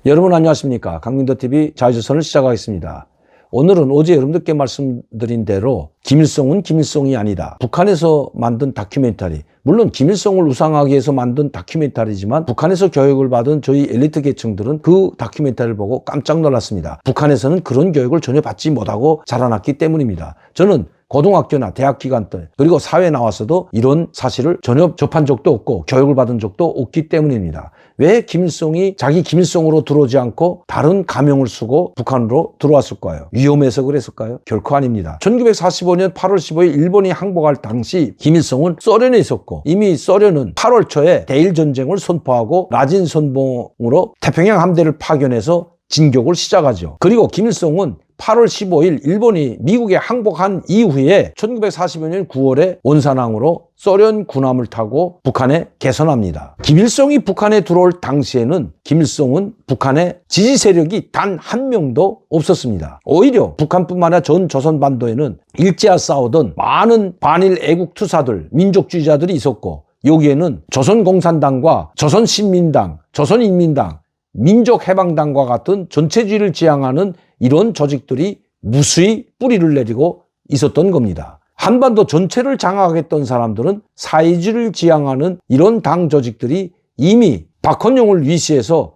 여러분 안녕하십니까. 강민도TV 자유조선을 시작하겠습니다. 오늘은 어제 여러분들께 말씀드린 대로 김일성은 김일성이 아니다. 북한에서 만든 다큐멘터리, 물론 김일성을 우상하기 위해서 만든 다큐멘터리지만 북한에서 교육을 받은 저희 엘리트 계층들은 그 다큐멘터리를 보고 깜짝 놀랐습니다. 북한에서는 그런 교육을 전혀 받지 못하고 자라났기 때문입니다. 저는 고등학교나 대학 기간 때 그리고 사회에 나와서도 이런 사실을 전혀 접한 적도 없고 교육을 받은 적도 없기 때문입니다. 왜 김일성이 자기 김일성으로 들어오지 않고 다른 가명을 쓰고 북한으로 들어왔을까요? 위험해서 그랬을까요? 결코 아닙니다. 1945년 8월 15일 일본이 항복할 당시 김일성은 소련에 있었고 이미 소련은 8월 초에 대일전쟁을 선포하고 라진 선봉으로 태평양 함대를 파견해서 진격을 시작하죠. 그리고 김일성은 8월 15일 일본이 미국에 항복한 이후에 1945년 9월에 원산항으로 소련 군함을 타고 북한에 개선합니다. 김일성이 북한에 들어올 당시에는 김일성은 북한에 지지 세력이 단 한 명도 없었습니다. 오히려 북한뿐만 아니라 전 조선반도에는 일제와 싸우던 많은 반일 애국 투사들, 민족주의자들이 있었고 여기에는 조선공산당과 조선신민당, 조선인민당, 민족해방당과 같은 전체주의를 지향하는 이런 조직들이 무수히 뿌리를 내리고 있었던 겁니다. 한반도 전체를 장악했던 사람들은 사회주의를 지향하는 이런 당 조직들이 이미 박헌용을 위시해서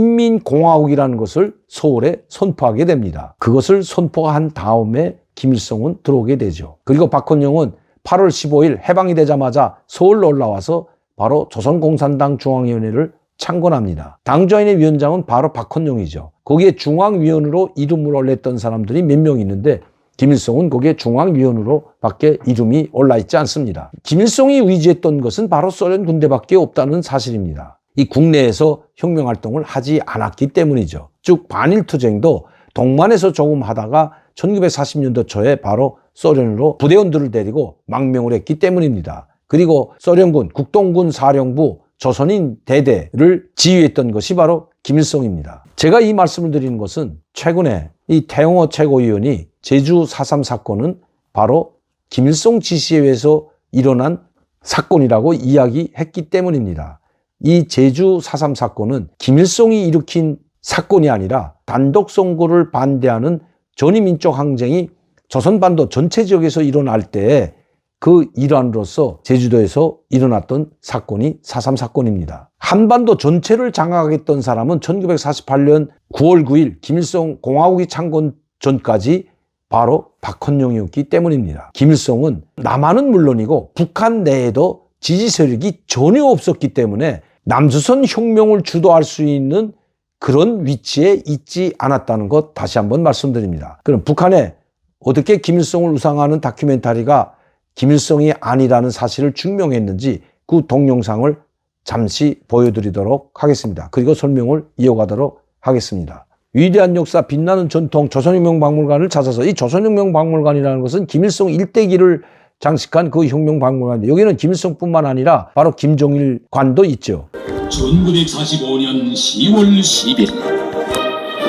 조선인민공화국이라는 것을 서울에 선포하게 됩니다. 그것을 선포한 다음에 김일성은 들어오게 되죠. 그리고 박헌용은 8월 15일 해방이 되자마자 서울로 올라와서 바로 조선공산당 중앙위원회를 창건합니다. 당조인의 위원장은 바로 박헌용이죠. 거기에 중앙위원으로 이름을 올렸던 사람들이 몇 명 있는데 김일성은 거기에 중앙위원으로 밖에 이름이 올라있지 않습니다. 김일성이 위지했던 것은 바로 소련 군대밖에 없다는 사실입니다. 이 국내에서 혁명활동을 하지 않았기 때문이죠. 즉 반일투쟁도 동만에서 조금 하다가 1940년도 초에 바로 소련으로 부대원들을 데리고 망명을 했기 때문입니다. 그리고 소련군 국동군 사령부 조선인 대대를 지휘했던 것이 바로 김일성입니다. 제가 이 말씀을 드리는 것은 최근에 이 태영호 최고위원이 제주 4.3 사건은 바로 김일성 지시에 의해서 일어난 사건이라고 이야기했기 때문입니다. 이 제주 4.3 사건은 김일성이 일으킨 사건이 아니라 단독 선거를 반대하는 전위민족 항쟁이 조선반도 전체 지역에서 일어날 때에 그 일환으로서 제주도에서 일어났던 사건이 4.3 사건입니다. 한반도 전체를 장악했던 사람은 1948년 9월 9일 김일성 공화국이 창건 전까지 바로 박헌용이었기 때문입니다. 김일성은 남한은 물론이고 북한 내에도 지지 세력이 전혀 없었기 때문에 남조선 혁명을 주도할 수 있는 그런 위치에 있지 않았다는 것 다시 한번 말씀드립니다. 그럼 북한에 어떻게 김일성을 우상하는 다큐멘터리가 김일성이 아니라는 사실을 증명했는지 그 동영상을 잠시 보여드리도록 하겠습니다. 그리고 설명을 이어가도록 하겠습니다. 위대한 역사, 빛나는 전통, 조선혁명박물관을 찾아서 이 조선혁명박물관이라는 것은 김일성 일대기를 장식한 그 혁명박물관인데 여기는 김일성뿐만 아니라 바로 김정일 관도 있죠. 1945년 10월 10일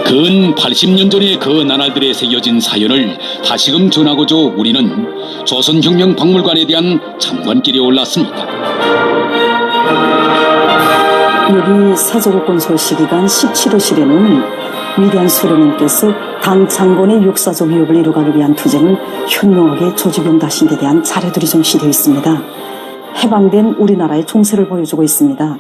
근 80년 전의 그 나날들에 새겨진 사연을 다시금 전하고자 우리는 조선혁명박물관에 대한 참관길에 올랐습니다. 여기 세조국건설 시기간 17호실에는 위대한 수령님께서 당 장군의 역사적 위협을 이루기 위한 투쟁을 현명하게 조직용다신 데 대한 자료들이 전시되어 있습니다. 해방된 우리나라의 종세를 보여주고 있습니다.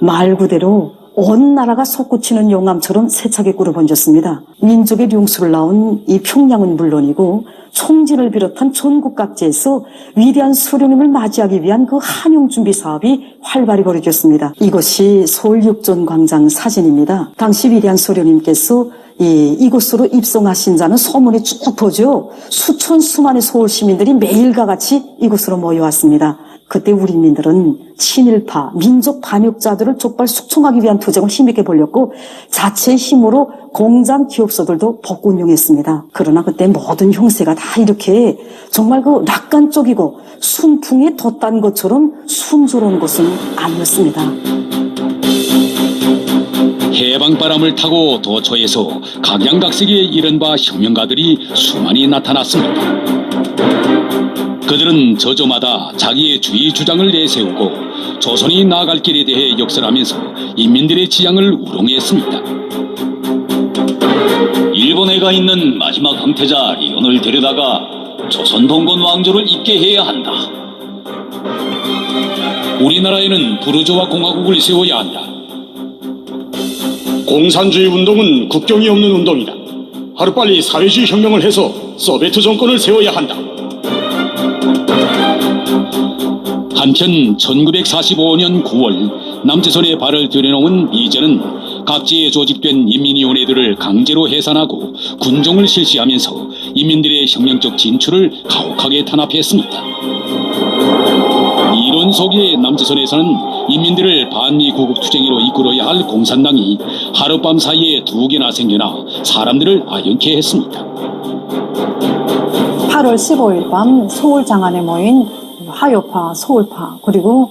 말 그대로 온 나라가 솟구치는 용암처럼 세차게 꿇어번졌습니다. 민족의 룡수를 낳은 이 평양은 물론이고 총진을 비롯한 전국 각지에서 위대한 수령님을 맞이하기 위한 그 한용 준비 사업이 활발히 벌어졌습니다. 이것이 서울 육전광장 사진입니다. 당시 위대한 수령님께서 이곳으로 입성하신 자는 소문이 쭉 퍼져 수천 수만의 서울 시민들이 매일과 같이 이곳으로 모여왔습니다. 그때 우리 민들은 친일파, 민족 반역자들을 족발 숙청하기 위한 투쟁을 힘있게 벌였고 자체의 힘으로 공장 기업소들도 복군용했습니다. 그러나 그때 모든 형세가 다 이렇게 정말 그 낙관 쪽이고 순풍에 돛단 것처럼 순조로운 것은 아니었습니다. 해방바람을 타고 도처에서 각양각색의 이른바 혁명가들이 수많이 나타났습니다. 그들은 저저마다 자기의 주의 주장을 내세우고 조선이 나아갈 길에 대해 역설하면서 인민들의 지향을 우롱했습니다. 장애가 있는 마지막 황태자 리온을 데려다가 조선 봉건 왕조를 잇게 해야 한다. 우리나라에는 부르주아 공화국을 세워야 한다. 공산주의 운동은 국경이 없는 운동이다. 하루빨리 사회주의 혁명을 해서 소비에트 정권을 세워야 한다. 한편 1945년 9월 남조선에 발을 들여놓은 미제는 각지에 조직된 인민위원회들을 강제로 해산하고 군종을 실시하면서 인민들의 혁명적 진출을 가혹하게 탄압했습니다. 이런 속에 남조선에서는 인민들을 반미구국 투쟁으로 이끌어야 할 공산당이 하룻밤 사이에 2개나 생겨나 사람들을 아연케 했습니다. 8월 15일 밤 서울 장안에 모인 화요파, 서울파, 그리고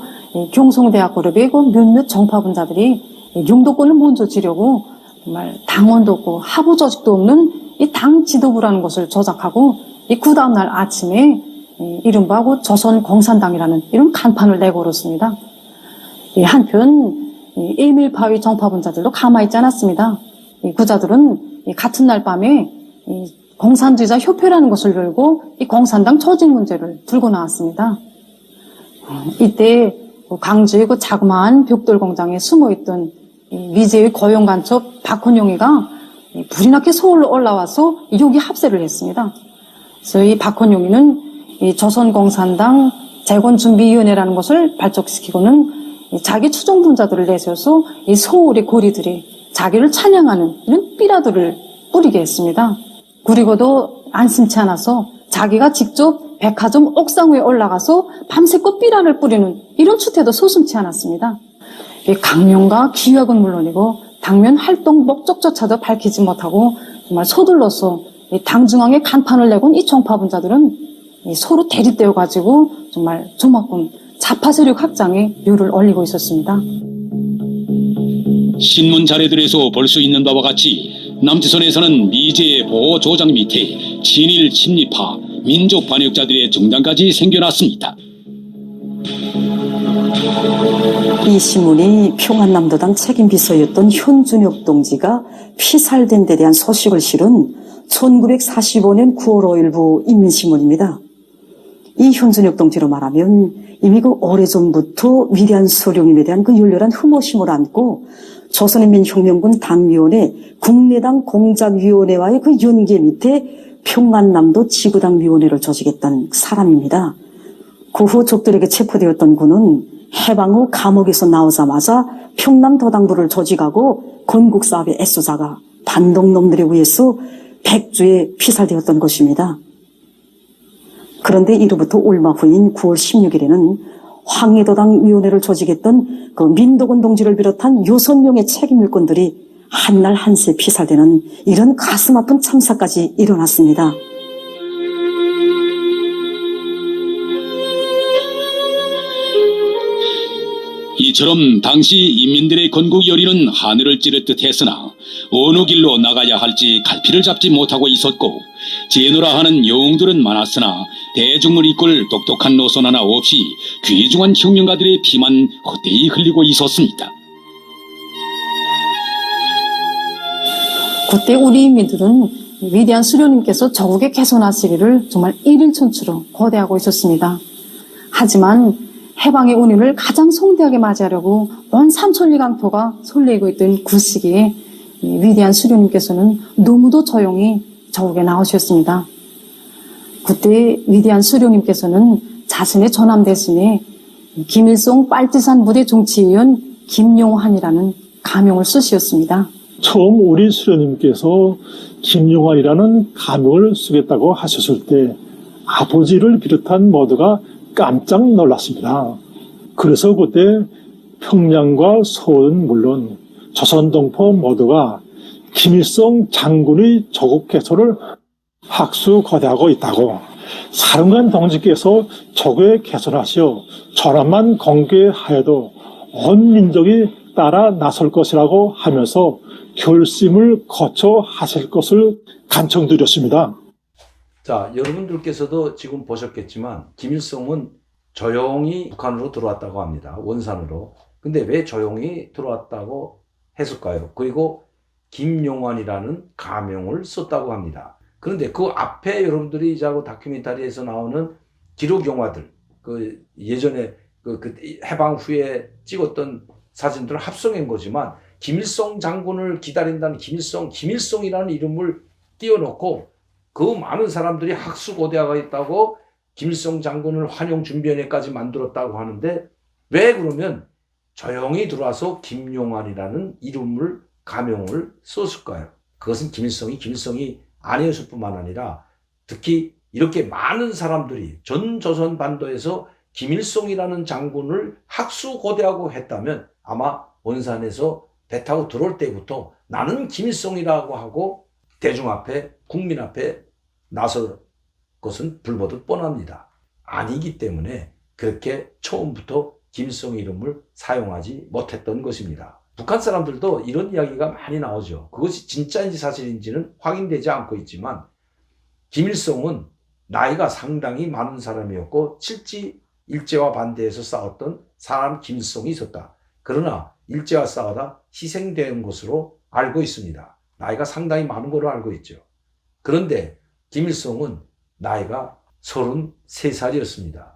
경성대학 그룹의 그 몇몇 정파분자들이 영도권을 먼저 지려고 정말 당원도 없고 하부 조직도 없는 이 당 지도부라는 것을 조작하고 이 그 다음날 아침에 이른바 그 조선공산당이라는 이런 간판을 내걸었습니다. 한편 에밀파위 정파분자들도 가만히 있지 않았습니다. 그자들은 같은 날 밤에 공산주의자 협회라는 것을 열고 이 공산당 조직 문제를 들고 나왔습니다. 이때 광주의 그 자그마한 벽돌 공장에 숨어있던 미제의 고용간첩 박헌용이가 불이 나게 서울로 올라와서 여기 합세를 했습니다. 그래서 이 박헌용이는 이 조선공산당 재건준비위원회라는 것을 발족시키고는 자기 추종분자들을 내세워서 이 서울의 고리들이 자기를 찬양하는 이런 삐라들을 뿌리게 했습니다. 그리고도 안심치 않아서 자기가 직접 백화점 옥상 위에 올라가서 밤새껏 삐라를 뿌리는 이런 추태도 소심치 않았습니다. 강령과 기획은 물론이고 당면 활동 목적조차도 밝히지 못하고 정말 서둘러서 당 중앙에 간판을 내곤 이 정파분자들은 서로 대립되어가지고 정말 조막군 좌파 세력 확장에 묘를 올리고 있었습니다. 신문 자료들에서 볼 수 있는 바와 같이 남조선에서는 미제의 보호 조장 밑에 친일 친미파 민족 반역자들의 정당까지 생겨났습니다. 이 신문이 평안남도당 책임비서였던 현준혁 동지가 피살된 데 대한 소식을 실은 1945년 9월 5일부 인민신문입니다. 이 현준혁 동지로 말하면 이미 그 오래전부터 위대한 소령님에 대한 그 열렬한 흠모심을 안고 조선인민혁명군 당위원회 국내당 공작위원회와의 그 연계 밑에 평안남도 지구당위원회를 조직했던 사람입니다. 그 후 적들에게 체포되었던 그는 해방 후 감옥에서 나오자마자 평남도당부를 조직하고 건국사업에 애쓰다가 반동놈들에 의해서 백주에 피살되었던 것입니다. 그런데 이로부터 얼마 후인 9월 16일에는 황해도당위원회를 조직했던 그 민덕원 동지를 비롯한 6명의 책임일꾼들이 한날 한세 피살되는 이런 가슴 아픈 참사까지 일어났습니다. 이처럼 당시 인민들의 건국 열의는 하늘을 찌를 듯 했으나 어느 길로 나가야 할지 갈피를 잡지 못하고 있었고 제노라 하는 영웅들은 많았으나 대중을 이끌 똑똑한 노선 하나 없이 귀중한 혁명가들의 피만 헛되이 흘리고 있었습니다. 그때 우리 인민들은 위대한 수령님께서 조국에 개선하시기를 정말 일일천추로 고대하고 있었습니다. 하지만 해방의 운율을 가장 성대하게 맞이하려고 온 삼천리 강토가 설레고 있던 그 시기에 위대한 수령님께서는 너무도 조용히 조국에 나오셨습니다. 그때 위대한 수령님께서는 자신의 전함 대신에 김일성 빨치산 부대 정치위원 김용환이라는 가명을 쓰셨습니다. 처음 우리 수령님께서 김용환이라는 가명을 쓰겠다고 하셨을 때 아버지를 비롯한 모두가 깜짝 놀랐습니다. 그래서 그때 평양과 서울은 물론 조선동포 모두가 김일성 장군의 조국 개선을 학수거대하고 있다고, 사령관 동지께서 조국에 개선하시어 전함만 공개하여도 온 민족이 따라 나설 것이라고 하면서 결심을 거쳐 하실 것을 간청드렸습니다. 자, 여러분들께서도 지금 보셨겠지만 김일성은 조용히 북한으로 들어왔다고 합니다. 원산으로. 근데 왜 조용히 들어왔다고 했을까요? 그리고 김용환이라는 가명을 썼다고 합니다. 그런데 그 앞에 여러분들이 자고 다큐멘터리에서 나오는 기록 영화들, 그 예전에 그 해방 후에 찍었던 사진들을 합성한 거지만 김일성 장군을 기다린다는 김일성이라는 이름을 띄워놓고 그 많은 사람들이 학수고대하가 있다고 김일성 장군을 환영 준비위원회까지 만들었다고 하는데 왜 그러면 조용히 들어와서 김용환이라는 이름을 가명을 썼을까요? 그것은 김일성이 아니었을 뿐만 아니라 특히 이렇게 많은 사람들이 전 조선 반도에서 김일성이라는 장군을 학수고대하고 했다면 아마 원산에서 배 타고 들어올 때부터 나는 김일성이라고 하고 대중 앞에 국민 앞에 나설 것은 불보듯 뻔합니다. 아니기 때문에 그렇게 처음부터 김일성 이름을 사용하지 못했던 것입니다. 북한 사람들도 이런 이야기가 많이 나오죠. 그것이 진짜인지 사실인지는 확인되지 않고 있지만 김일성은 나이가 상당히 많은 사람이었고 실제 일제와 반대해서 싸웠던 사람 김일성이 있었다. 그러나 일제와 싸우다 희생된 것으로 알고 있습니다. 나이가 상당히 많은 걸로 알고 있죠. 그런데 김일성은 나이가 33살이었습니다.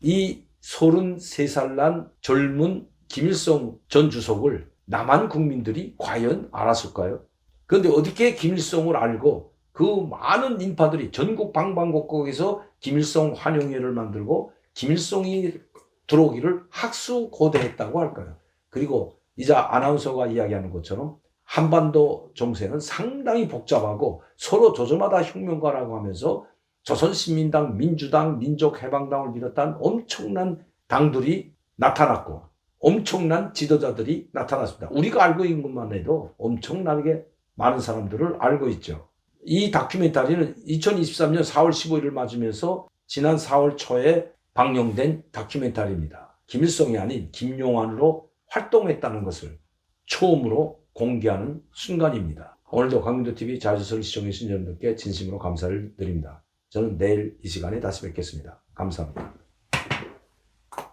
이 33살 난 젊은 김일성 전 주석을 남한 국민들이 과연 알았을까요? 그런데 어떻게 김일성을 알고 그 많은 인파들이 전국 방방곡곡에서 김일성 환영회를 만들고 김일성이 들어오기를 학수고대했다고 할까요? 그리고 이제 아나운서가 이야기하는 것처럼 한반도 정세는 상당히 복잡하고 서로 조조마다 혁명가라고 하면서 조선신민당, 민주당, 민족해방당을 비롯한 엄청난 당들이 나타났고 엄청난 지도자들이 나타났습니다. 우리가 알고 있는 것만 해도 엄청나게 많은 사람들을 알고 있죠. 이 다큐멘터리는 2023년 4월 15일을 맞으면서 지난 4월 초에 방영된 다큐멘터리입니다. 김일성이 아닌 김용환으로 활동했다는 것을 처음으로 공개하는 순간입니다. 오늘도 강민도TV 자주서를 시청해주신 여러분들께 진심으로 감사를 드립니다. 저는 내일 이 시간에 다시 뵙겠습니다. 감사합니다.